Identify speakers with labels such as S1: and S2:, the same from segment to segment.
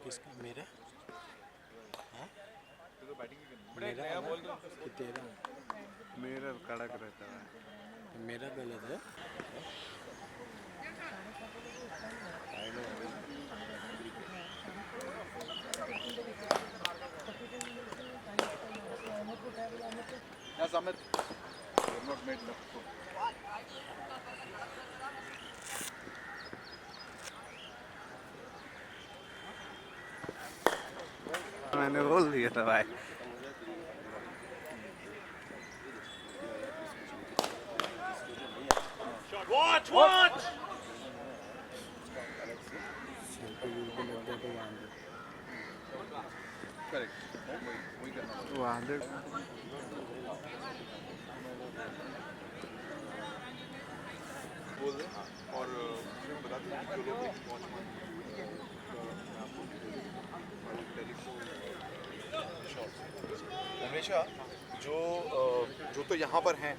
S1: किसका मेरा हाँ
S2: तो बैटिंग ही करनी
S1: मेरा
S2: नया
S1: वाला
S2: बॉल दो
S1: कि तेरा
S2: मेरा कड़क रहता है
S1: मेरा गलत है
S2: आई नो या समित यू नॉट मेड नो मैंने बोल दिया था भाई
S3: Watch, watch!
S1: सेल्फी वील्फी लग गया तो वहाँ पे
S2: करेक्ट वही करना 200 बोल दो और बता दो जो लोग पहुँच हमेशा जो तो यहाँ पर हैं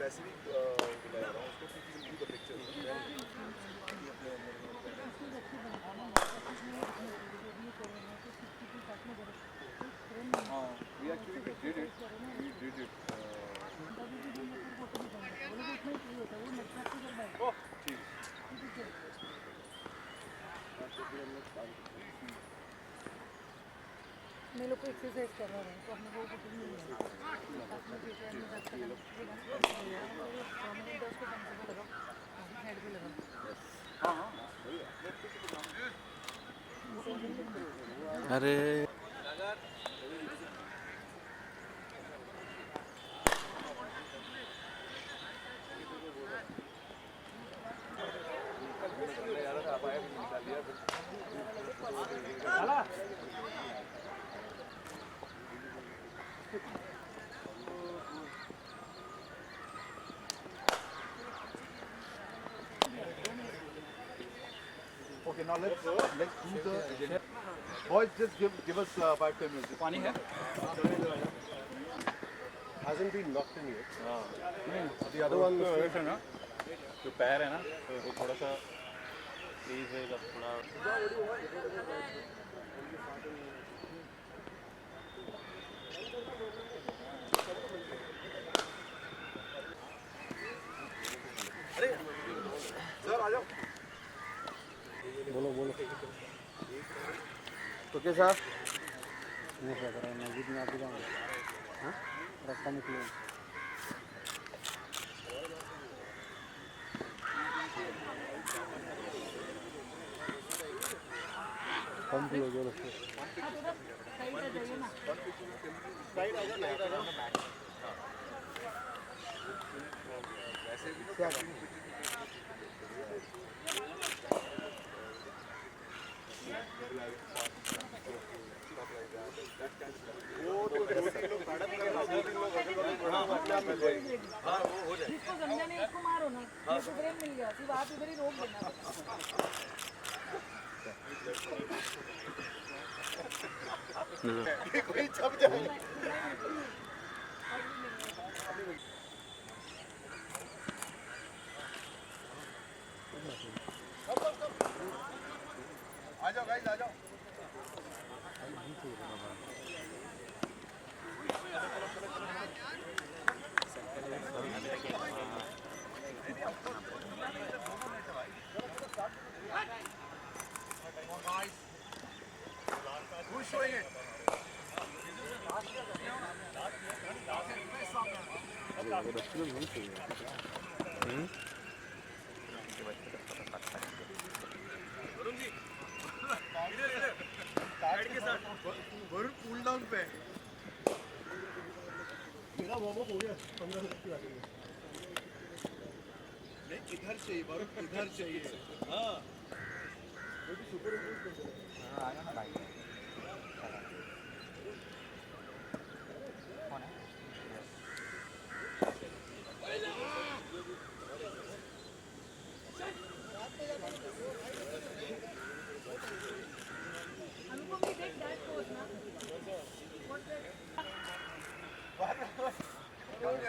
S2: वैसे भी बुला रहा हूँ उसको क्योंकि द पिक्चर हाँ we actually did it ओह ठीक
S4: मैं लोग को एक्सरसाइज कर रहा हूँ तो अपने को कुछ नहीं है अपने पीछे में 10 कदम उसको पंखे पे लगाओ साइड पे लगाओ
S2: हाँ हाँ
S1: अरे
S2: Okay, now let's do the boys. Just give us 5-10 minutes. पानी है?
S5: Hasn't been locked in yet.
S2: The other one है ना, जो पैर है ना, वो थोड़ा सा तेज है जब थोड़ा सर आ जाओ
S1: बोलो बोलो
S5: तो कैसा
S1: नहीं लग रहा है मस्जिद में आते जाऊँगा हाँ रास्ता निकले कम किलो जो रखो
S4: साइड आ जाइए ना
S1: क्या
S4: जिसको समझा नहीं उसको मारो ना तो फ्रेम मिल गया सिर्फ आप इधर ही रोक देना
S2: कोई छप जाए आ जाओ गाइस आ जाओ Who's showing it? Varun cool down पे
S5: मेरा वार्म अप हो गया 15 मिनट की बात है
S2: नहीं इधर चाहिए वरुण इधर चाहिए हाँ
S4: अनुपम भी देख दैट पोज ना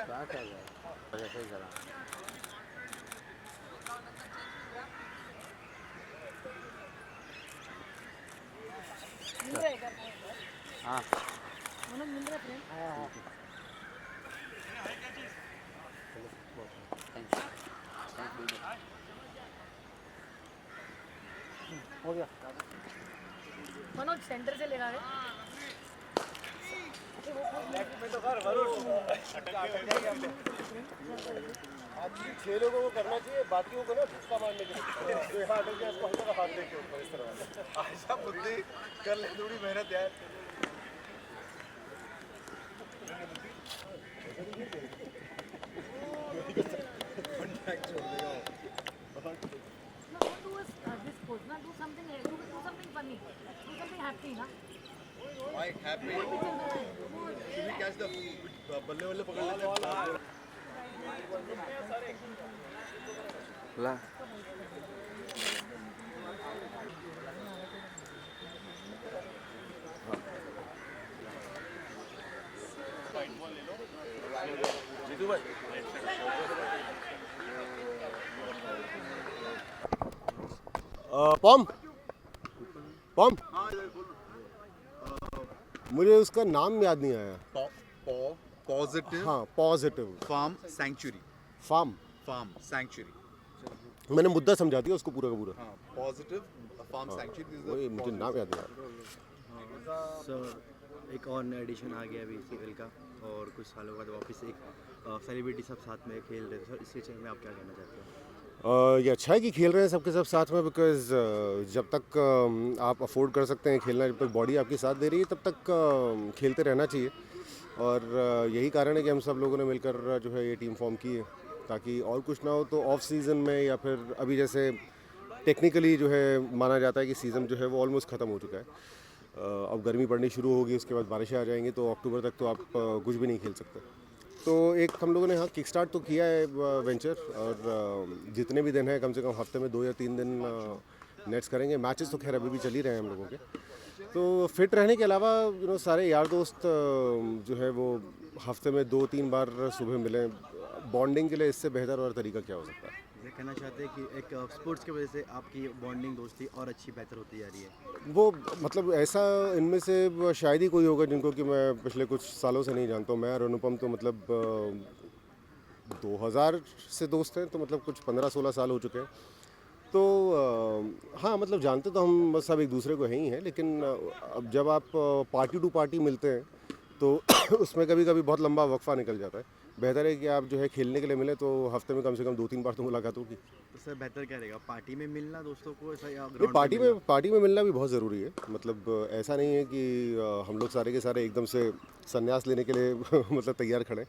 S1: स्टार्ट है यार ऐसे ही करा
S4: मिल रहा है क्या
S1: हाँ
S4: मनोज मिल रहा है फ्रेंड
S1: हो गया
S4: मनोज सेंटर से लेगा है
S5: एक्चुअली 6 लोगों को करना चाहिए, बाकियों को ना धक्का मारने के लिए जो यहाँ अटक गया उसको हल्का हाथ देके ऊपर इस तरह
S2: ऐसा बुद्धि कर ले थोड़ी मेहनत यार
S4: No, don't do this pose ना do something funny do something happy ना
S2: Why happy? Should we catch the बल्ले बल्ले पकड़ लेते हैं
S1: ला
S2: जीतू भाई
S5: पॉम पॉम मुझे उसका नाम याद नहीं आया।
S2: पॉजिटिव
S5: हाँ positive
S2: farm sanctuary
S5: farm
S2: sanctuary
S5: मैंने मुद्दा समझा दिया उसको पूरा का पूरा।
S2: हाँ पॉजिटिव फार्म सैंक्चुरी
S5: वही मुझे नाम याद नहीं आया।
S6: सर एक और नया एडिशन आ गया अभी सीरियल का और कुछ सालों बाद वापस एक सेलिब्रिटी सब साथ में खेल रहे थे सर इसके चीज़ में आप क्या कहना चाहते हैं?
S5: ये अच्छा है कि खेल रहे हैं सबके सब साथ में बिकॉज जब तक आप अफोर्ड कर सकते हैं खेलना, जब तक बॉडी आपकी साथ दे रही है तब तक खेलते रहना चाहिए। और यही कारण है कि हम सब लोगों ने मिलकर जो है ये टीम फॉर्म की है ताकि और कुछ ना हो तो ऑफ सीज़न में या फिर अभी जैसे टेक्निकली जो है माना जाता है कि सीज़न जो है वो ऑलमोस्ट ख़त्म हो चुका है। अब गर्मी पड़नी शुरू होगी, उसके बाद बारिशें आ जाएंगी तो अक्टूबर तक तो आप कुछ भी नहीं खेल सकते। तो एक हम लोगों ने हाँ किक स्टार्ट तो किया है वेंचर और जितने भी दिन हैं कम से कम हफ्ते में 2 या 3 दिन नेट्स करेंगे। मैचेस तो खैर अभी भी चल ही रहे हैं हम लोगों के। तो फिट रहने के अलावा सारे यार दोस्त जो है वो हफ्ते में 2-3 बार सुबह मिलें। बॉन्डिंग के लिए इससे बेहतर और तरीका क्या हो सकता है?
S6: ये कहना चाहते हैं कि एक स्पोर्ट्स की वजह से आपकी बॉन्डिंग दोस्ती और अच्छी बेहतर होती जा रही है।
S5: वो मतलब ऐसा इनमें से शायद ही कोई होगा जिनको कि मैं पिछले कुछ सालों से नहीं जानता हूँ। मैं और अनुपम तो मतलब 2000 से दोस्त हैं, तो मतलब कुछ 15-16 साल हो चुके हैं। तो हाँ मतलब जानते तो हम सब एक दूसरे को हैं ही हैं, लेकिन अब जब आप पार्टी टू पार्टी मिलते हैं तो उसमें कभी कभी बहुत लंबा वक्फा निकल जाता है। बेहतर है कि आप जो है खेलने के लिए मिले तो हफ्ते में कम से कम 2-3 बार तो मुलाकात होगी।
S6: तो सर बेहतर क्या रहेगा, पार्टी में मिलना दोस्तों को ऐसा या
S5: नहीं,
S6: ग्राउंड पे
S5: पार्टी में मिलना भी बहुत ज़रूरी है। मतलब ऐसा नहीं है कि हम लोग सारे के सारे एकदम से संन्यास लेने के लिए मतलब तैयार खड़े,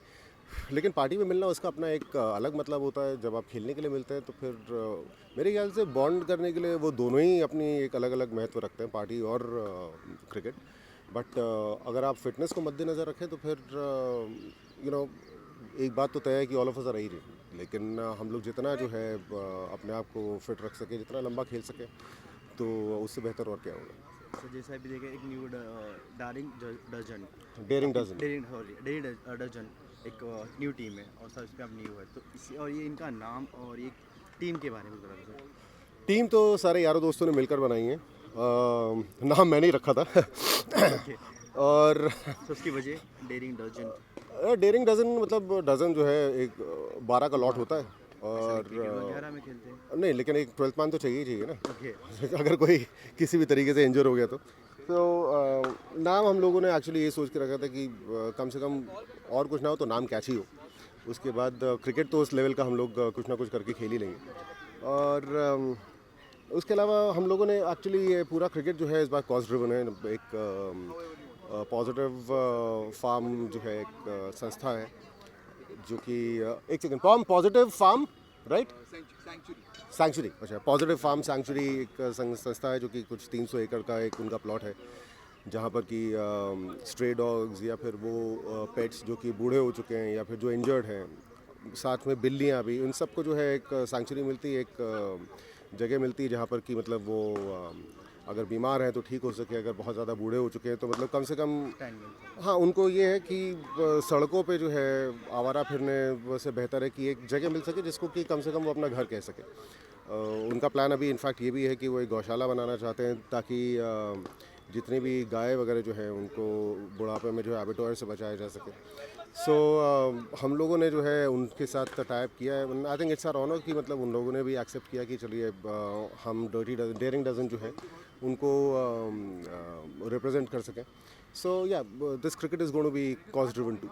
S5: लेकिन पार्टी में मिलना उसका अपना एक अलग मतलब होता है। जब आप खेलने के लिए मिलते हैं तो फिर मेरे ख्याल से बॉन्ड करने के लिए वो दोनों ही अपनी एक अलग अलग महत्व रखते हैं, पार्टी और क्रिकेट। बट अगर आप फिटनेस को मद्देनज़र रखें तो फिर एक बात तो तय है कि ऑल ऑफ अस आर रही रही, लेकिन हम लोग जितना जो है अपने आप को फिट रख सके, जितना लंबा खेल सके तो उससे बेहतर और क्या होगा।
S6: सर जैसा अभी देखें एक न्यू
S5: डेयरिंग
S6: डजन एक न्यू टीम है और सर इसमें अब न्यू है तो इसी और ये इनका नाम और ये टीम के बारे में बता दो सर।
S5: टीम तो सारे यारों दोस्तों ने मिलकर बनाई है। नाम मैंने ही रखा था और
S6: तो उसकी वजह
S5: डेयरिंग डजन मतलब डजन जो है एक 12 का लॉट होता है और
S6: 11 में खेलते हैं
S5: नहीं, लेकिन एक 12th मैन तो चाहिए ना।
S6: ओके
S5: अगर कोई किसी भी तरीके से इंजर हो गया तो नाम हम लोगों ने एक्चुअली ये सोच के रखा था कि कम से कम और कुछ ना हो तो नाम कैची हो। उसके बाद क्रिकेट तो उस लेवल का हम लोग कुछ ना कुछ करके खेल ही लेंगे। और उसके अलावा हम लोगों ने एक्चुअली ये पूरा क्रिकेट जो है इस बार कॉज ड्रिवन है। एक पॉजिटिव फार्म जो है एक संस्था है जो कि एक second positive farm right, sanctuary, अच्छा, पॉजिटिव फार्म सैंक्चुरी एक संस्था है जो कि कुछ 300 एकड़ का एक उनका प्लॉट है, जहाँ पर कि स्ट्रे डॉग्स या फिर वो पेट्स जो कि बूढ़े हो चुके हैं या फिर जो इंजर्ड हैं, साथ में बिल्लियाँ भी, उन सबको जो है एक सैंक्चुरी मिलती है, एक जगह मिलती है जहाँ पर कि मतलब वो अगर बीमार हैं तो ठीक हो सके, अगर बहुत ज़्यादा बूढ़े हो चुके हैं तो मतलब कम से कम, हाँ, उनको ये है कि सड़कों पे जो है आवारा फिरने से बेहतर है कि एक जगह मिल सके जिसको कि कम से कम वो अपना घर कह सके। उनका प्लान अभी इनफैक्ट ये भी है कि वो एक गौशाला बनाना चाहते हैं ताकि जितनी भी गाय वगैरह जो है उनको बुढ़ापे में जो है एबेटॉयर से बचाया जा सके। सो हम लोगों ने जो है उनके साथ टाइप किया है। I think it's our honour कि मतलब उन लोगों ने भी एक्सेप्ट किया कि चलिए हम डेयरिंग डजन जो है उनको रिप्रेजेंट कर सकें। So yeah this cricket is going to be cause driven too.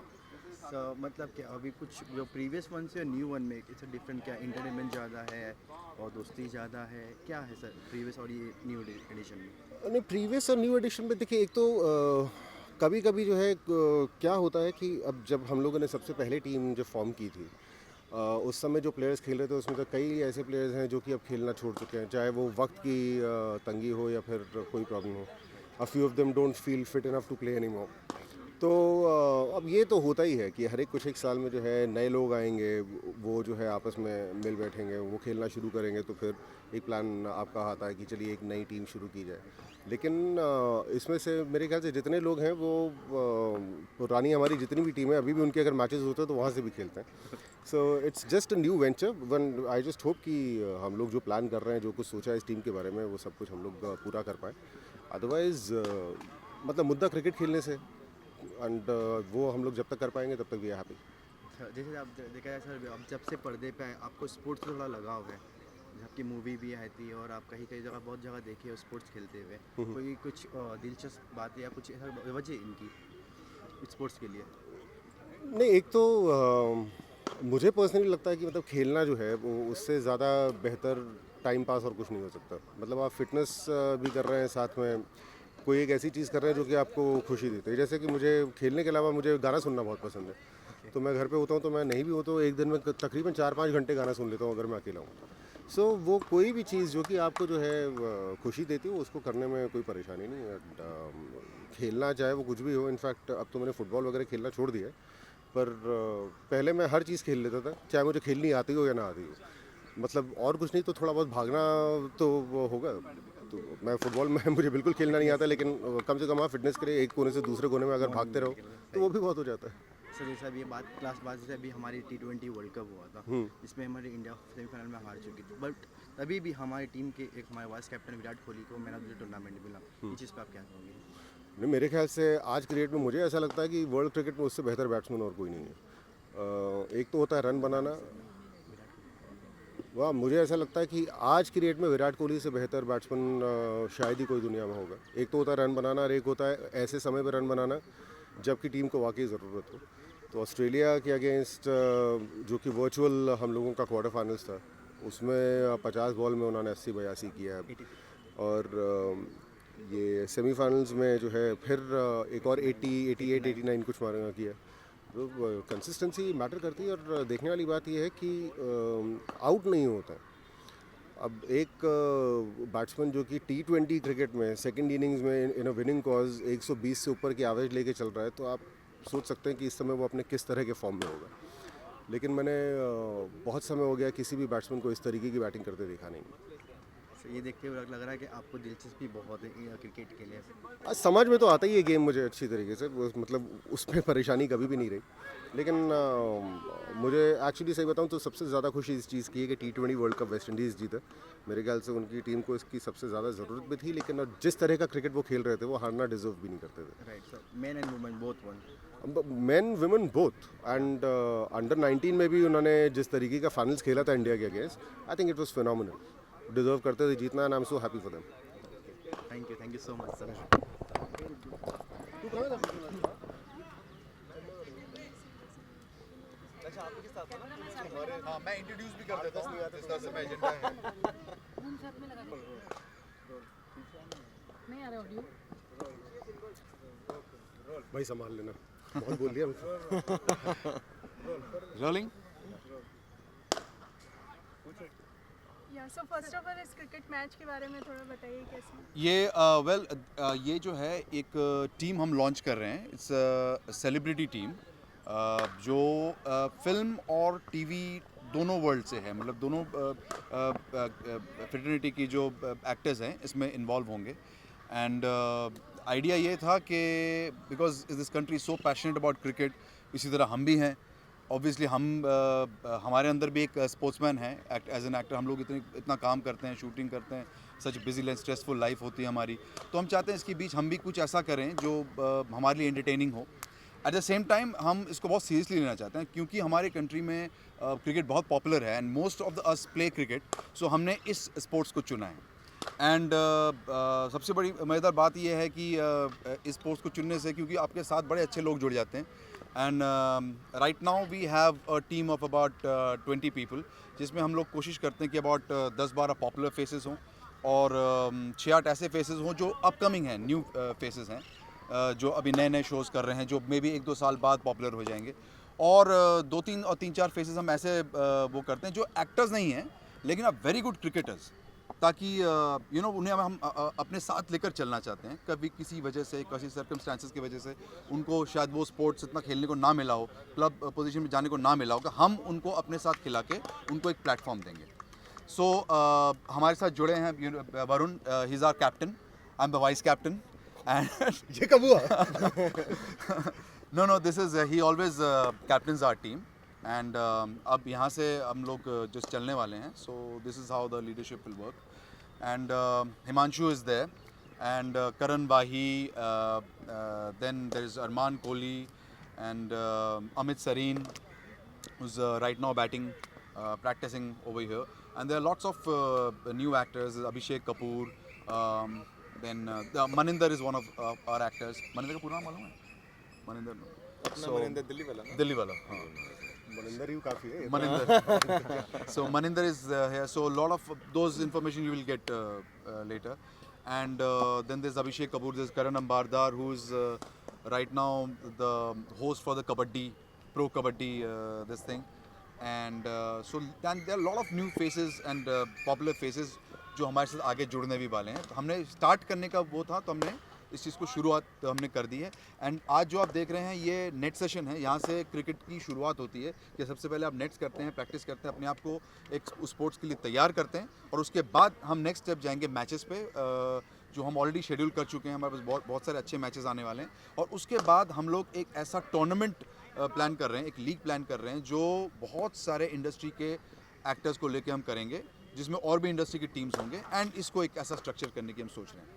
S6: मतलब क्या अभी कुछ जो प्रीवियस वन से न्यू वन में इट्स डिफरेंट, क्या इंटरटेनमेंट ज़्यादा है और दोस्ती ज़्यादा है, क्या है सर प्रीवियस और ये न्यू एडिशन में?
S5: नहीं, प्रीवियस और न्यू एडिशन में देखिए, एक तो कभी कभी जो है क्या होता है कि अब जब हम लोगों ने सबसे पहले टीम जब फॉर्म की थी उस समय जो प्लेयर्स खेल रहे थे उसमें तो कई ऐसे प्लेयर्स हैं जो कि अब खेलना छोड़ चुके हैं, चाहे वो वक्त की तंगी हो या फिर कोई प्रॉब्लम हो। A few of them don't feel fit enough to play any more. तो अब ये तो होता ही है कि हर एक कुछ एक साल में जो है नए लोग आएंगे, वो जो है आपस में मिल बैठेंगे, वो खेलना शुरू करेंगे, तो फिर एक प्लान आपका आता है कि चलिए एक नई टीम शुरू की जाए। लेकिन इसमें से मेरे ख्याल से जितने लोग हैं वो पुरानी हमारी जितनी भी टीम है अभी भी उनके अगर मैचेस होते हैं तो वहाँ से भी खेलते हैं। So it's just a new venture. One I just hope कि हम लोग जो प्लान कर रहे हैं, जो कुछ सोचा है इस टीम के बारे में, वो सब कुछ हम लोग पूरा कर पाएँ। अदरवाइज़ मतलब मुद्दा क्रिकेट खेलने से एंड वो हम लोग जब तक कर पाएंगे तब तक भी हैप्पी।
S6: जैसे आप देखा जाए सर, अब जब से पर्दे पे आए आपको स्पोर्ट्स से थोड़ा लगाव है, आपकी मूवी भी आई थी और आप कहीं कहीं जगह बहुत जगह देखे हो स्पोर्ट्स खेलते हुए, कोई कुछ दिलचस्प बात या कुछ ऐसा वजह इनकी स्पोर्ट्स के लिए?
S5: नहीं, एक तो मुझे पर्सनली लगता है कि मतलब खेलना जो है वो उससे ज़्यादा बेहतर टाइम पास और कुछ नहीं हो सकता। मतलब आप फिटनेस भी कर रहे हैं, साथ में कोई एक ऐसी चीज़ कर रहे हैं जो कि आपको खुशी देती है। जैसे कि मुझे खेलने के अलावा मुझे गाना सुनना बहुत पसंद है, तो मैं घर पे होता हूँ तो मैं नहीं भी होता हूँ एक दिन में तकरीबन 4-5 घंटे गाना सुन लेता हूँ अगर मैं अकेला हूँ। सो वो कोई भी चीज़ जो कि आपको जो है खुशी देती हो उसको करने में कोई परेशानी नहीं है। खेलना चाहे वो कुछ भी हो, इनफैक्ट अब तो मैंने फ़ुटबॉल वगैरह खेलना छोड़ दिया है, पर पहले मैं हर चीज़ खेल लेता था, चाहे मुझे खेलनी आती हो या ना आती हो। मतलब और कुछ नहीं तो थोड़ा बहुत भागना तो वो होगा। तो मैं फ़ुटबॉल में मुझे बिल्कुल खेलना नहीं आता, लेकिन कम से कम आप फिटनेस के लिए एक कोने से दूसरे कोने में अगर भागते रहो तो वो भी बहुत हो जाता है।
S6: सर जैसे अभी बात जैसे अभी हमारी T20 वर्ल्ड कप हुआ था, जिसमें हमारी इंडिया सेमीफाइनल में हार चुकी थी, बट तभी भी हमारी टीम के एक हमारे वाइस कैप्टन विराट कोहली को मैन ऑफ द टूर्नामेंट मिला। इस चीज़ पर आप क्या कहोगे?
S5: नहीं, मेरे ख्याल से आज के डेट में मुझे ऐसा लगता है कि वर्ल्ड क्रिकेट में उससे बेहतर बैट्समैन और कोई नहीं है। एक तो होता है रन बनाना, वाह, मुझे ऐसा लगता है कि आज की डेट में विराट कोहली से बेहतर बैट्समैन शायद ही कोई दुनिया में होगा। एक तो होता है रन बनाना और एक होता है ऐसे समय पर रन बनाना जबकि टीम को वाकई ज़रूरत हो। तो ऑस्ट्रेलिया के अगेंस्ट जो कि वर्चुअल हम लोगों का क्वार्टर फाइनल्स था, उसमें 50 बॉल में उन्होंने 80-82 किया है, और ये सेमीफाइनल्स में जो है फिर एक और 88-89 कुछ मारा किया। तो कंसिस्टेंसी मैटर करती है, और देखने वाली बात यह है कि आउट नहीं होता है। अब एक बैट्समैन जो कि T20 क्रिकेट में सेकंड इनिंग्स में इन अ विनिंग कॉज 120 से ऊपर की एवरेज लेके चल रहा है, तो आप सोच सकते हैं कि इस समय वो अपने किस तरह के फॉर्म में होगा। लेकिन मैंने बहुत समय हो गया किसी भी बैट्समैन को इस तरीके की बैटिंग करते देखा नहीं।
S6: ये देखते हुए लग रहा है कि आपको दिलचस्पी बहुत है क्रिकेट के लिए।
S5: समझ में तो आता ही है गेम मुझे अच्छी तरीके से, मतलब उसमें परेशानी कभी भी नहीं रही। लेकिन मुझे एक्चुअली सही बताऊं तो सबसे ज़्यादा खुशी इस चीज़ की है कि T20 world cup West Indies जीता। मेरे ख्याल से उनकी टीम को इसकी सबसे ज़्यादा ज़रूरत भी थी, लेकिन जिस तरह का क्रिकेट वो खेल रहे थे वो हारना डिजर्व भी नहीं करते थे।
S6: Right sir, main and women both one.
S5: Main women both, and under 19 में भी उन्होंने जिस तरीके का फाइनल्स खेला था इंडिया के against, I think it was phenomenal. Deserve करते थे जीतना, and I am so happy for them.
S6: Thank you so much sir.
S2: हाँ, मैं इंट्रोड्यूस भी कर देता हूँ, जिस तरह से मैं एजेंडा है।
S4: घूम साथ में लगा दो। नहीं आ रहा ऑडियो।
S5: भाई संभाल लेना, बहुत बोल दिया।
S2: रोलिंग।
S7: या सो फर्स्ट ऑफ ऑल इस क्रिकेट मैच के बारे में थोड़ा बताइए कैसे।
S2: ये ये जो है एक टीम हम लॉन्च कर रहे हैं, इट्स सेलिब्रिटी टीम जो फिल्म और टीवी दोनों वर्ल्ड से है, मतलब दोनों फ्रेटर्निटी की जो एक्टर्स हैं इसमें इन्वॉल्व होंगे। एंड आइडिया ये था कि because this country so passionate about cricket, इसी तरह हम भी हैं। ऑब्वियसली हम हमारे अंदर भी एक स्पोर्ट्समैन है, एज एन एक्टर हम लोग इतना काम करते हैं, शूटिंग करते हैं, सच बिजी एंड स्ट्रेसफुल लाइफ होती है हमारी, तो हम चाहते हैं इसके बीच हम भी कुछ ऐसा करें जो हमारे लिए एंटरटेनिंग हो। एट द सेम टाइम हम इसको बहुत सीरियसली लेना चाहते हैं क्योंकि हमारे कंट्री में क्रिकेट बहुत पॉपुलर है and most of the us play cricket, so हमने इस स्पोर्ट्स को चुना है। एंड सबसे बड़ी मज़ेदार बात यह है कि इस स्पोर्ट्स को चुनने से, क्योंकि आपके साथ बड़े अच्छे लोग जुड़ जाते हैं। And right now we have a team of about 20 people, जिसमें हम लोग कोशिश करते हैं कि अबाउट 10-12 पॉपुलर फेसेस हों और 6-8 ऐसे फेसेस हों जो अपकमिंग हैं, न्यू फेसेस हैं, जो अभी नए नए शोज़ कर रहे हैं, जो मे बी 1-2 साल बाद पॉपुलर हो जाएंगे। और 2-3 और 3-4 फेसेस हम ऐसे वो करते हैं जो एक्टर्स नहीं हैं लेकिन अब वेरी गुड क्रिकेटर्स, ताकि यू नो उन्हें हम अपने साथ लेकर चलना चाहते हैं। कभी किसी वजह से, किसी सर्कमस्टांसेस की वजह से उनको शायद वो स्पोर्ट्स इतना खेलने को ना मिला हो, क्लब पोजीशन में जाने को ना मिला होगा, हम उनको अपने साथ खिला के उनको एक प्लेटफॉर्म देंगे। सो हमारे साथ जुड़े हैं Varun, he is our captain, I am the vice captain. And
S5: ये कब हुआ?
S2: No this is he always captains our team. And अब यहाँ से हम लोग जस्ट चलने वाले हैं, so this is how the leadership will work. And Himanshu is there and Karan Wahi, then there is Arman Kohli and Amit Sareen who's right now batting, practicing over here. And there are lots of new actors, Abhishek Kapoor, then Maninder is one of our actors. Maninder का पूरा नाम मालूम है? Maninder no. So
S5: Maninder Delhi वाला ना?
S2: दिल्ली वाला, हाँ।
S5: मनिंदर ही काफ़ी है।
S2: Maninder. So Maninder is here. So a lot of those information you will get later. And then there's Abhishek Kapoor, there's Karan Ambardar, who's right now the host for the Kabaddi, Pro Kabaddi, this thing. And so then there are a lot of new faces and popular faces जो हमारे साथ आगे जुड़ने भी वाले हैं। तो हमने स्टार्ट करने का वो था, तो हमने इस चीज़ को शुरुआत हमने कर दी है। एंड आज जो आप देख रहे हैं ये नेट सेशन है, यहाँ से क्रिकेट की शुरुआत होती है कि सबसे पहले आप नेट्स करते हैं, प्रैक्टिस करते हैं, अपने आप को एक स्पोर्ट्स के लिए तैयार करते हैं, और उसके बाद हम नेक्स्ट स्टेप जाएंगे मैचेस पे, जो हम ऑलरेडी शेड्यूल कर चुके हैं। हमारे पास बहुत सारे अच्छे मैचेस आने वाले हैं, और उसके बाद हम लोग एक ऐसा टूर्नामेंट प्लान कर रहे हैं, एक लीग प्लान कर रहे हैं जो बहुत सारे इंडस्ट्री के एक्टर्स को लेके हम करेंगे, जिसमें और भी इंडस्ट्री की टीम्स होंगे, एंड इसको एक ऐसा स्ट्रक्चर करने की हम सोच रहे हैं।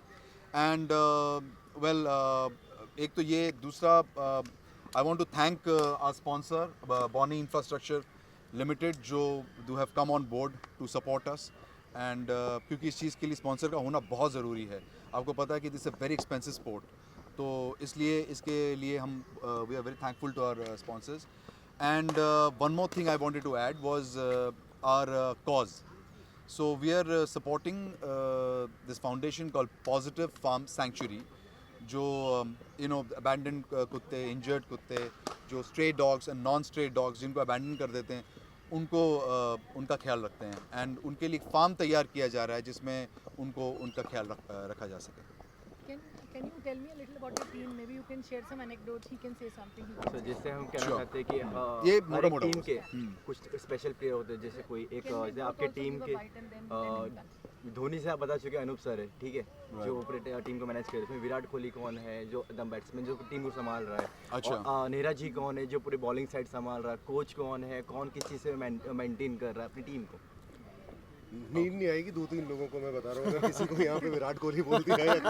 S2: एंड वेल एक तो ये, दूसरा I want to thank our sponsor Bonny infrastructure limited, जो do have come on board to support us. And क्योंकि इस चीज़ के लिए स्पॉन्सर का होना बहुत ज़रूरी है। आपको पता है कि this a very expensive sport, तो इसलिए इसके लिए हम we are very thankful to our sponsors. And one more thing I wanted to add was our cause. So we are supporting this foundation called Positive Farm Sanctuary, जो you know abandoned कुत्ते, injured कुत्ते, जो stray dogs and non-stray dogs जिनको abandon कर देते हैं, उनको उनका ख्याल रखते हैं, and उनके लिए फार्म तैयार किया जा रहा है जिसमें उनको उनका ख्याल रखा जा सके।
S4: Can you tell me a little about your team? Maybe you can share some anecdotes. He can say something.
S6: तो जैसे हम कहना
S2: Sure.
S6: चाहते हैं कि
S2: ये
S6: हर
S2: मोटा
S6: एक
S2: मोटा
S6: टीम के
S2: होगा।
S6: कुछ स्पेशल प्लेयर होते हैं, जैसे कोई एक
S4: Can we
S6: जैसे
S4: both
S6: आपके
S4: also
S6: टीम
S4: give a
S6: के
S4: bite and then done?
S6: Dhoni से आप बता चुके हैं, अनूप सर है, ठीक है, जो ऊपर टीम को मैनेज कर रहे हैं। इसमें विराट कोहली कौन है, जो एकदम बैट्समैन जो टीम को संभाल रहा है।
S2: अच्छा।
S6: और नेहरा जी कौन है, जो पूरी बॉलिंग साइड संभाल रहा है। कोच कौन है, कौन किस चीज़ से मेंटेन कर रहा है अपनी टीम को।
S5: नींद नहीं आएगी 2-3 लोगों को, मैं बता रहा हूँ। अगर किसी को यहाँ पे विराट कोहली बोल दिया है,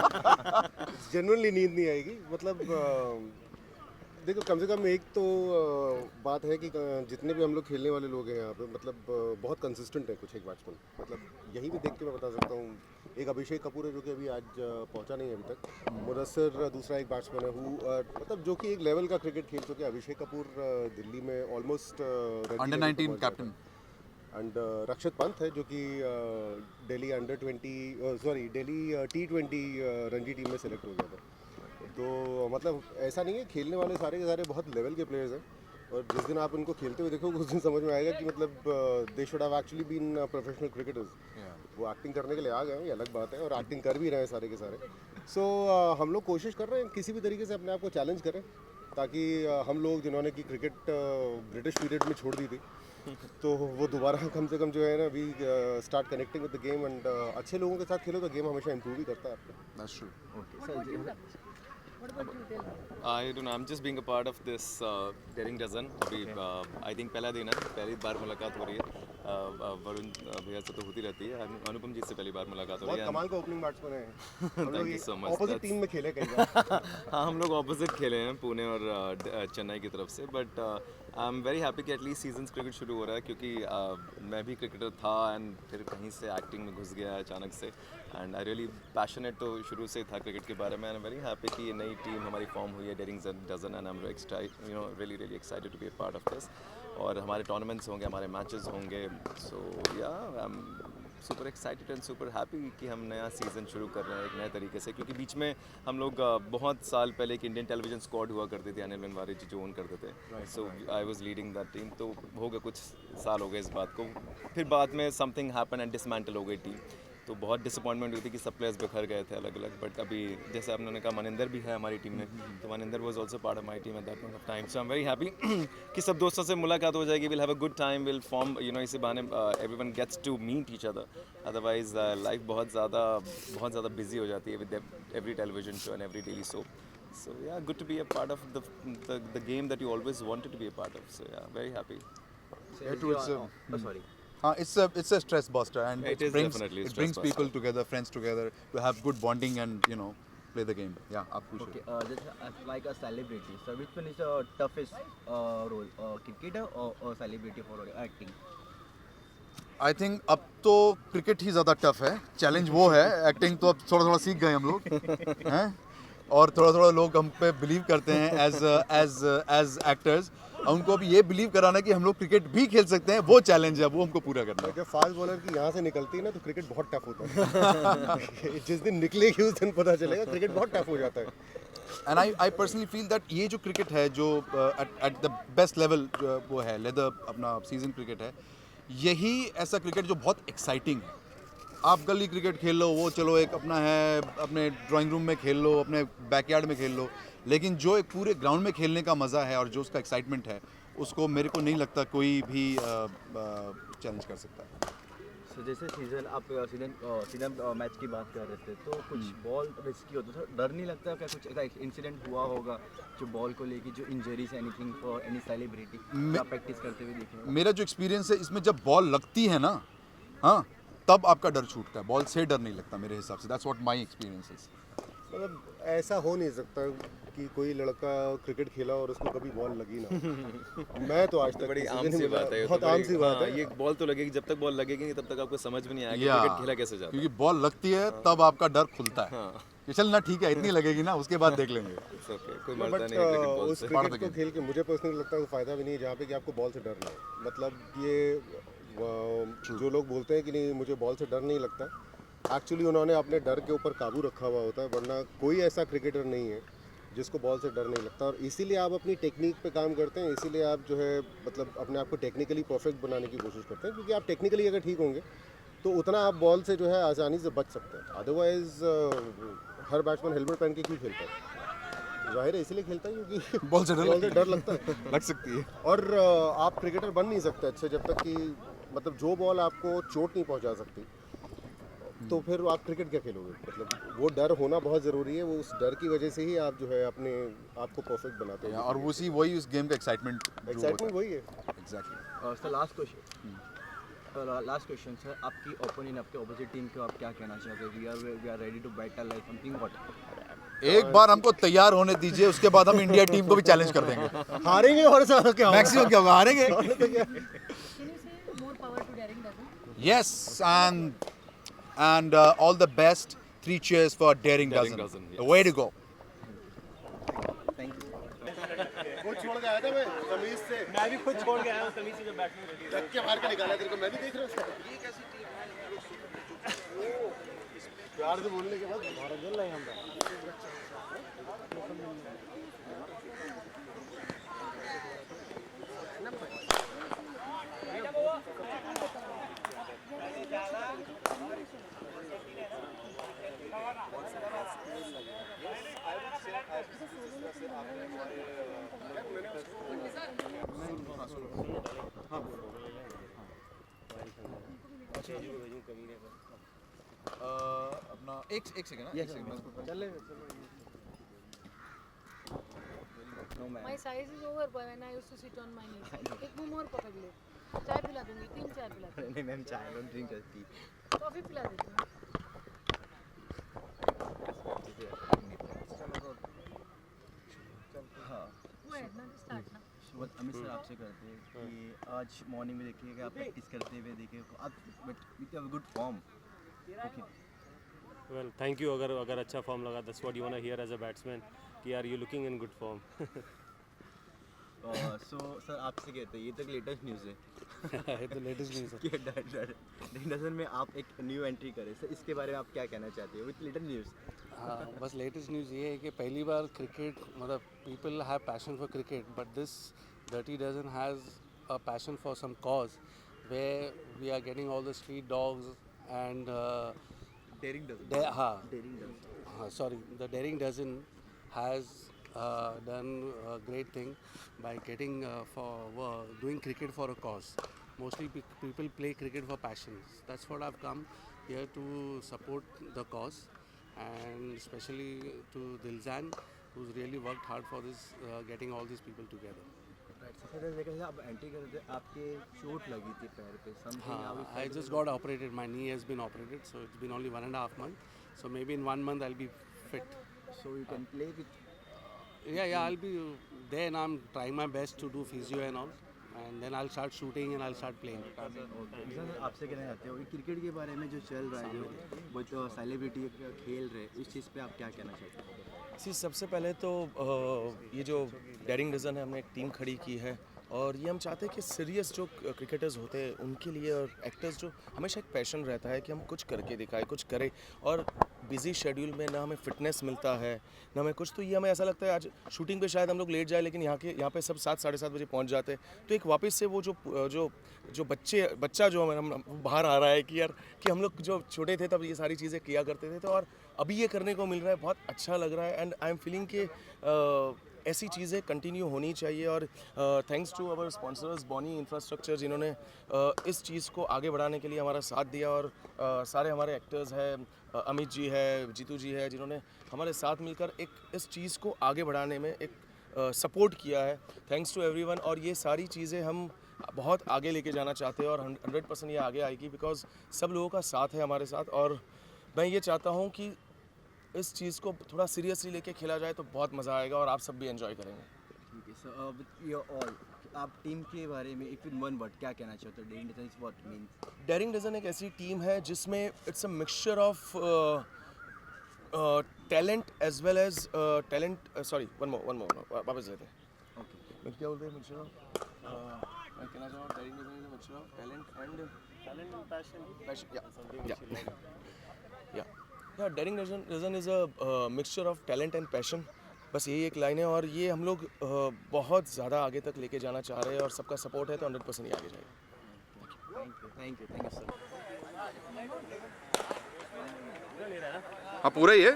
S5: जनरली नींद नहीं आएगी। मतलब देखो, कम से कम एक तो बात है कि जितने भी हम लोग खेलने वाले लोग हैं यहाँ पे, मतलब बहुत कंसिस्टेंट है कुछ एक बैट्समैन। मतलब यहीं भी देख के मैं बता सकता हूँ, एक अभिषेक कपूर है जो कि अभी आज पहुँचा नहीं है अभी तक। मुदस्सिर दूसरा एक बैट्समैन है मतलब जो कि एक लेवल का क्रिकेट खेल चुके हैं। अभिषेक कपूर दिल्ली में ऑलमोस्ट
S2: अंडर 19 कैप्टन।
S5: एंड रक्षित पंत है जो कि दिल्ली दिल्ली T20 रणजी टीम में सेलेक्ट हो गया था। तो मतलब ऐसा नहीं है, खेलने वाले सारे के सारे बहुत लेवल के प्लेयर्स हैं, और जिस दिन आप इनको खेलते हुए देखोगे उस दिन समझ में आएगा कि मतलब they should have actually been professional cricketers. वो एक्टिंग करने के लिए आ गए हैं, ये अलग बात है, और एक्टिंग कर भी रहे हैं सारे के सारे। सो हम लोग कोशिश कर रहे हैं किसी भी तरीके से अपने आप को चैलेंज करें, ताकि हम लोग जिन्होंने कि क्रिकेट ब्रिटिश पीरियड में छोड़ दी थी तो वो दोबारा कम से कम जो है ना we start connecting with the game, and अच्छे लोगों के साथ खेलो तो गेम हमेशा इंप्रूव ही करता है आपको।
S2: That's true.
S4: What about you? Tell me.
S8: I don't know. I'm just being a part of this daring dozen. अभी I think पहला दिन है, पहली बार मुलाकात हो रही है। वरुण भैया से तो होती रहती है, अनुपम जी से पहली बार मुलाकात हो रही
S5: बहुत
S8: है।
S5: कमाल का ओपनिंग बैट्समैन है। हम
S8: Thank you so much.
S5: Opposite team में खेले कई बार।
S8: हाँ, हम लोग ऑपोजिट खेले हैं पुणे और चेन्नई की तरफ से, but I am very happy कि एटलीस्ट सीजन्स क्रिकेट शुरू हो रहा है, क्योंकि मैं भी क्रिकेटर था एंड फिर कहीं से एक्टिंग में घुस गया अचानक से, एंड आई रियली पैशनेट तो शुरू से था क्रिकेट के बारे में। आई एम वेरी हैप्पी कि ये नई टीम हमारी फॉर्म हुई है, daring dozen, and I am really excited to be a part of this. और हमारे टूर्नामेंट्स होंगे, हमारे मैचेस होंगे, so yeah I am super excited and super happy कि हम नया सीज़न शुरू कर रहे हैं एक नए तरीके से, क्योंकि बीच में हम लोग बहुत साल पहले एक इंडियन टेलीविजन स्क्वाड हुआ करते थे, अनिल बनवारी जी जो ओन करते थे, so I was leading that team. तो हो गए कुछ साल हो गए इस बात को, फिर बाद में समथिंग हैपन एंड डिसमेंटल हो गई टीम, तो बहुत डिसअपॉइंटमेंट हुई थी कि सब प्लेयर्स बिखर गए थे अलग अलग। बट अभी जैसे आपने कहा मनिंदर भी है हमारी टीम में, तो Maninder was also part of my team at that point of time, so I am very happy कि सब दोस्तों से मुलाकात हो जाएगी, will have a good time, will form इसी बहाने everyone gets to meet each other. Otherwise life बहुत ज़्यादा बिजी हो जाती है with every television show and every daily soap. So yeah, good to be a part of the game that you always wanted to be a part of. So yeah, very happy.
S2: Yeah, true,
S6: sorry.
S2: It's a stress buster, and
S8: It is definitely a
S2: it
S8: stress
S2: brings
S8: buster.
S2: people together, friends together, to have good bonding and play the game. Yeah, आप पूछो.
S6: Okay, just like a celebrity. So which one is the toughest role, cricketer or celebrity for acting?
S2: I think अब तो cricket ही ज़्यादा tough है, challenge वो है। Acting तो अब थोड़ा थोड़ा सीख गए हम लोग हैं, और थोड़ा थोड़ा लोग हम पे बिलीव करते हैं एज एक्टर्स। उनको अभी ये बिलीव कराना कि हम लोग क्रिकेट भी खेल सकते हैं, वो चैलेंज है, वो हमको पूरा करना है।
S5: जब फास्ट बॉलर की यहाँ से निकलती है ना तो क्रिकेट बहुत टफ होता है। जिस दिन निकलेगी उस दिन पता चलेगा, क्रिकेट बहुत टफ हो जाता है।
S2: And I personally feel that ये जो क्रिकेट है जो एट द बेस्ट लेवल वो है लेदर अपना सीजन क्रिकेट है, यही ऐसा क्रिकेट जो बहुत एक्साइटिंग है। आप गली क्रिकेट खेल लो, वो चलो एक अपना है, अपने ड्राइंग रूम में खेल लो, अपने बैकयार्ड में खेल लो, लेकिन जो एक पूरे ग्राउंड में खेलने का मज़ा है और जो उसका एक्साइटमेंट है, उसको मेरे को नहीं लगता कोई भी चैलेंज कर सकता है।
S6: So जैसे सीजन मैच की बात कर रहे थे, तो कुछ बॉल रिस्की होता था, डर नहीं लगता क्या कुछ ऐसा इंसिडेंट हुआ होगा जो बॉल को लेके, जो injuries anything for any celebrity आप प्रैक्टिस करते हुए देखे?
S2: मेरा जो एक्सपीरियंस है इसमें, जब बॉल लगती है ना, हाँ, तब आपका डर छूटता है, बॉल से डर नहीं लगता मेरे हिसाब से। That's what my experience is.
S5: मतलब ऐसा हो नहीं सकता कि कोई लड़का क्रिकेट खेला और उसको कभी बॉल लगी ना। मैं तो आज तक
S8: बड़ी
S5: किसी
S8: आम
S5: दिन
S8: सी
S5: नहीं
S8: बात
S5: मिला।
S8: है,
S5: बहुत आम सी बात है।
S8: ये बॉल तो लगेगी, जब तक बॉल लगेगी नहीं तब तक आपको समझ भी नहीं आएगा
S2: Yeah.
S8: क्रिकेट खेला कैसे जाता है।
S2: क्योंकि बॉल लगती है तब आपका डर खुलता है कि चल ना ठीक है, इतनी लगेगी ना, उसके बाद देख लेंगे।
S8: It's okay, कोई
S5: बट
S8: मरता नहीं है क्रिकेट बॉल
S5: उस
S8: से।
S2: Part of
S5: क्रिकेट
S2: the
S5: को खेल के मुझे पर्सनली लगता है कोई फ़ायदा भी नहीं है जहाँ पे कि आपको बॉल से डर ना हो। मतलब ये जो लोग बोलते हैं कि नहीं मुझे बॉल से डर नहीं लगता, एक्चुअली उन्होंने अपने डर के ऊपर काबू रखा हुआ होता है, वरना कोई ऐसा क्रिकेटर नहीं है जिसको बॉल से डर नहीं लगता। और इसीलिए आप अपनी टेक्निक पे काम करते हैं, इसीलिए आप जो है मतलब अपने आप को टेक्निकली परफेक्ट बनाने की कोशिश करते हैं, क्योंकि आप टेक्निकली अगर ठीक होंगे तो उतना आप बॉल से जो है आसानी से बच सकते हैं। अदरवाइज हर बैट्समैन हेलमेट पहन के क्यों खेलता है? जाहिर है इसलिए खेलता है क्योंकि
S2: बॉल से
S5: डर लगता है।
S2: लग सकती है।
S5: और आप क्रिकेटर बन नहीं सकते अच्छे जब तक कि मतलब जो बॉल आपको चोट नहीं पहुंचा सकती, तो फिर आप क्रिकेट क्या खेलोगे? मतलब वो डर होना बहुत ज़रूरी है। वो उस डर की वजह से ही आप जो है अपने आप को परफेक्ट बनाते हैं।
S2: और वही उस गेम का एक्साइटमेंट
S5: वही है।
S2: Exactly.
S6: Sir last question sir, आपकी ओपिनियन, आपके ऑपोजिट टीम को आप क्या कहना चाहते हैं? We are ready to battle like something what?
S2: एक बार हमको तैयार होने दीजिए, उसके बाद हम इंडिया टीम को भी चैलेंज कर देंगे।
S5: हारेंगे और क्या होगा?
S2: मैक्सिमम क्या होगा, हारेंगे।
S4: Can you say more power to Daring Dozen?
S2: Yes, and all the best. 3 cheers for Daring
S8: Daring
S2: Dozen.
S8: Dozen, yes.
S2: Way to go.
S6: Thank you.
S5: वो छोड़ के आया था मैं तमीज से।
S3: मैं भी खुद छोड़ के आया हूँ तमीज से, जब बैठने रेडी
S5: रख के मार के निकाला तेरे को, मैं भी देख रहा हूँ। ये कैसी टीम है? प्यार से बोलने के बाद भारत जल रहे हैं हम।
S2: अपना एक सेकंड ना, एक सेकंड मैं इसको
S6: चल
S4: My size is over when I used to sit on my knees. एक मुंह और पकड़ ले, चाय पिला दूंगी, 3 चाय पिला दूंगी,
S6: नहीं मैम चाय डोंट ड्रिंक टी
S4: कॉफी पिला देती हूँ.
S6: हाँ
S4: वो है ना स्टार्ट ना.
S6: शुरुआत अमित सर आपसे करते हैं कि आज मॉर्निंग में देखिए कि आप प्रैक्टिस करते हुए देखिए आप but with a good form okay
S3: Well, thank you. अगर अच्छा फॉर्म लगा, that's what you wanna hear as a batsman. कि यार you looking in good form.
S6: So sir आपसे कहते हैं ये तक लेटेस्ट न्यूज़ है
S3: ये तो लेटेस्ट न्यूज़ है.
S6: कि डजन में आप एक न्यू एंट्री करें सर इसके बारे में आप क्या कहना चाहते हो विथ लेटेस्ट न्यूज़
S1: हाँ बस लेटेस्ट न्यूज़ ये है कि पहली बार क्रिकेट मतलब people have passion for cricket but this dirty dozen has a passion for some cause way we are getting all the street dogs and
S6: daring dozen
S1: हाँ
S6: daring dozen
S1: sorry, the Daring Dozen has done a great thing by getting doing cricket for a cause. Mostly people play cricket for passion. That's what I've come here to support the cause, and especially to Dilzan, who's really worked hard for this, getting all these people together.
S6: Sir देखा जाए आप entry करते आपके चोट लगी थी पैर पे something
S1: I just got operated. My knee has been operated, so it's been only 1.5 months. So maybe in 1 month I'll be fit.
S6: So you can play with
S1: Yeah, I'll be there and I'm trying my best to do physio and all. And then I'll start shooting and I'll start playing.
S6: Sir आपसे कहना चाहते हो cricket के बारे में जो चल रहा है जो वो सेलिब्रिटी खेल रहे इस चीज़ पे आप क्या कहना चाहते हो
S9: सबसे पहले तो ये जो डेरिंग डजन है हमने एक टीम खड़ी की है और ये हम चाहते हैं कि सीरियस जो क्रिकेटर्स होते हैं उनके लिए और एक्टर्स जो हमेशा एक पैशन रहता है कि हम कुछ करके दिखाएं कुछ करें और बिजी शेड्यूल में ना हमें फिटनेस मिलता है ना हमें कुछ तो ये हमें ऐसा लगता है आज शूटिंग पे शायद हम लोग लेट जाए लेकिन यहाँ पे सब 7 साढ़े 7 बजे पहुँच जाते हैं तो एक वापस से वो जो बच्चा जो हम बाहर आ रहा है कि यार कि हम लोग जो छोटे थे तब ये सारी चीज़ें किया करते थे तो और अभी ये करने को मिल रहा है बहुत अच्छा लग रहा है एंड आई एम फीलिंग कि ऐसी चीज़ें कंटिन्यू होनी चाहिए और thanks to our sponsors Bonny Infrastructure जिन्होंने इस चीज़ को आगे बढ़ाने के लिए हमारा साथ दिया और सारे हमारे एक्टर्स हैं अमित जी है जीतू जी है जिन्होंने हमारे साथ मिलकर एक इस चीज़ को आगे बढ़ाने में एक सपोर्ट किया है थैंक्स टू एवरीवन और ये सारी चीज़ें हम बहुत आगे लेके जाना चाहते हैं और 100% ये आगे आएगी बिकॉज सब लोगों का साथ है हमारे साथ और मैं ये चाहता हूँ कि इस चीज़ को थोड़ा सीरियसली लेके खेला जाए तो बहुत मज़ा आएगा और आप सब भी एंजॉय करेंगे
S6: ठीक है सर विथ योर ऑल आप टीम के बारे में एक वन वर्ड क्या कहना चाहते हो daring dozen is what means
S9: daring dozen एक ऐसी टीम है जिसमें it's a mixture of talent as well as talent sorry one more वापस लेते हैं
S6: ओके
S9: मैं क्या बोलते हैं मिक्सचर ऑफ मैं कहना चाहूँ daring dozen is a mixture of talent and passion या daring dozen is a mixture of talent and passion बस यही एक लाइन है और ये हम लोग बहुत ज़्यादा आगे तक लेके जाना चाह रहे हैं और सबका सपोर्ट है तो 100% ये आगे जाएगा
S6: थैंक यू सर
S2: हाँ पूरा ही है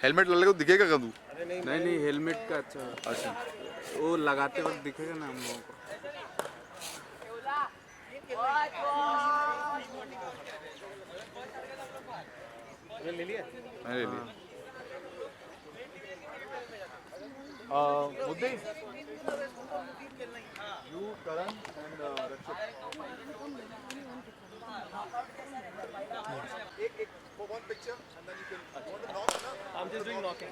S2: हेलमेट लगा तो दिखेगा कदू
S10: नहीं हेलमेट का अच्छा वो लगाते वक्त दिखेगा ना हम लोगों को
S3: ले लिया.
S2: मैंने ले मुद्दे यू करण एंड एक for one picture and then you can want to knock ना
S3: I'm just doing knocking.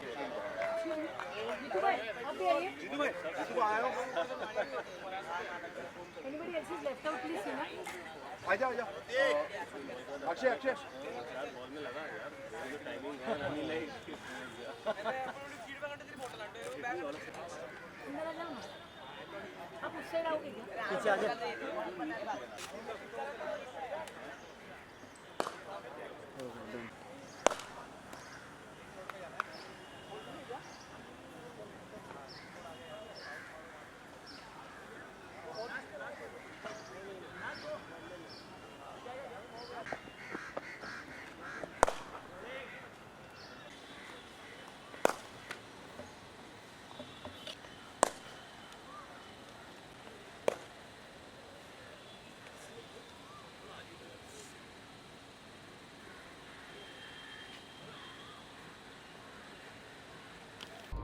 S4: Jitu भाई आप भी आइए.
S2: जीतू आया हो
S4: Anybody else is left out please ना.
S2: आजा अक्षय
S3: बॉल में लगा यार जो टाइमिंग है रनी लाइक
S4: अंदर आ जाओ ना. आप उस साइड आओगे क्या?
S6: पीछे आ जाओ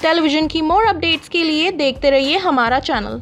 S11: टेलीविज़न की मोर अपडेट्स के लिए देखते रहिए हमारा चैनल।